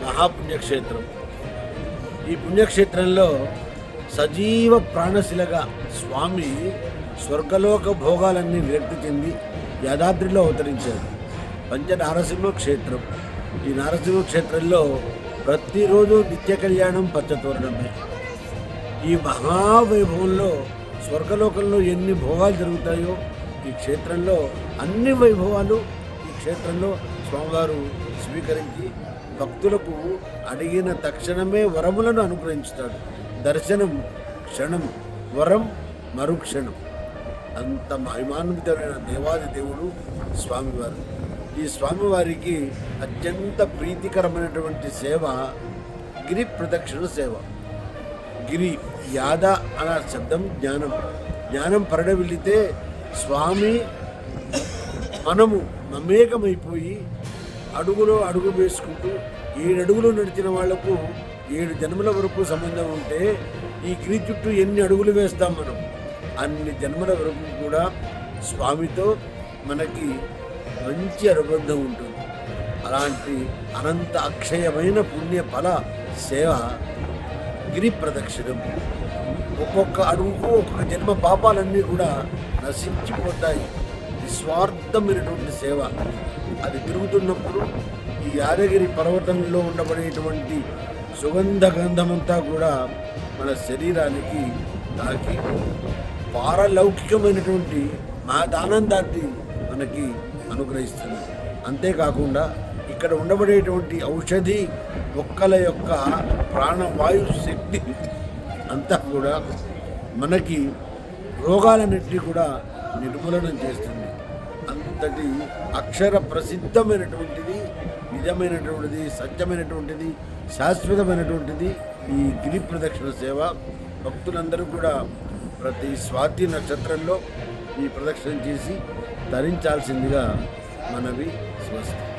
మహాపుణ్యక్షేత్రం. ఈ పుణ్యక్షేత్రంలో సజీవ ప్రాణశిలగా స్వామి స్వర్గలోక భోగాలన్నీ విరక్తి చెంది యాదాద్రిలో అవతరించారు. పంచనారసింహ క్షేత్రం. ఈ నారసింహ క్షేత్రంలో ప్రతిరోజు నిత్య కళ్యాణం పంచతోరణమే. ఈ మహావైభవంలో స్వర్గలోకంలో ఎన్ని భోగాలు జరుగుతాయో ఈ క్షేత్రంలో అన్ని వైభవాలు ఈ క్షేత్రంలో స్వామివారు స్వీకరించి భక్తులకు అడిగిన తక్షణమే వరములను అనుగ్రహించుతాడు. దర్శనం క్షణం, వరం మరుక్షణం. అంత మహిమాన్వితమైన దేవాది దేవుడు స్వామివారు. ఈ స్వామివారికి అత్యంత ప్రీతికరమైనటువంటి సేవ గిరి ప్రదక్షిణ సేవ. గిరి యాద అన్న శబ్దం జ్ఞానం. జ్ఞానం పరడవిల్లితే స్వామి మనము మమేకమైపోయి అడుగులో అడుగు వేసుకుంటూ 7 అడుగులు నడిచిన వాళ్లకు 7 జన్మల వరకు సంబంధం ఉంటే ఈ గిరి చుట్టూ ఎన్ని అడుగులు వేస్తాం మనం, అన్ని జన్మల వరకు కూడా స్వామితో మనకి మంచి అనుబంధం ఉంటుంది. అలాంటి అనంత అక్షయమైన పుణ్య ఫల సేవ గిరి ప్రదక్షిణం. ఒక్కొక్క అడుగుకు ఒక్కొక్క జన్మ పాపాలన్నీ కూడా నశించిపోతాయి. నిస్వార్థమైనటువంటి సేవ. అది తిరుగుతున్నప్పుడు ఈ యాదగిరి పర్వతంలో ఉండబడేటువంటి సుగంధ గంధమంతా కూడా మన శరీరానికి తాకి పారలౌకికమైనటువంటి మహదానందాన్ని మనకి అనుగ్రహిస్తుంది. అంతేకాకుండా ఇక్కడ ఉండబడేటువంటి ఔషధి మొక్కల యొక్క ప్రాణవాయు శక్తి అంతా కూడా మనకి రోగాలన్నింటినీ కూడా నిర్మూలనం చేస్తుంది. అంతటి అక్షర ప్రసిద్ధమైనటువంటిది, నిజమైనటువంటిది, సత్యమైనటువంటిది, శాశ్వతమైనటువంటిది ఈ గిరి ప్రదక్షిణ సేవ. భక్తులందరూ కూడా ప్రతి స్వాతి నక్షత్రంలో ఈ ప్రదక్షిణ చేసి తరించాల్సిందిగా మనవి. స్వస్తి.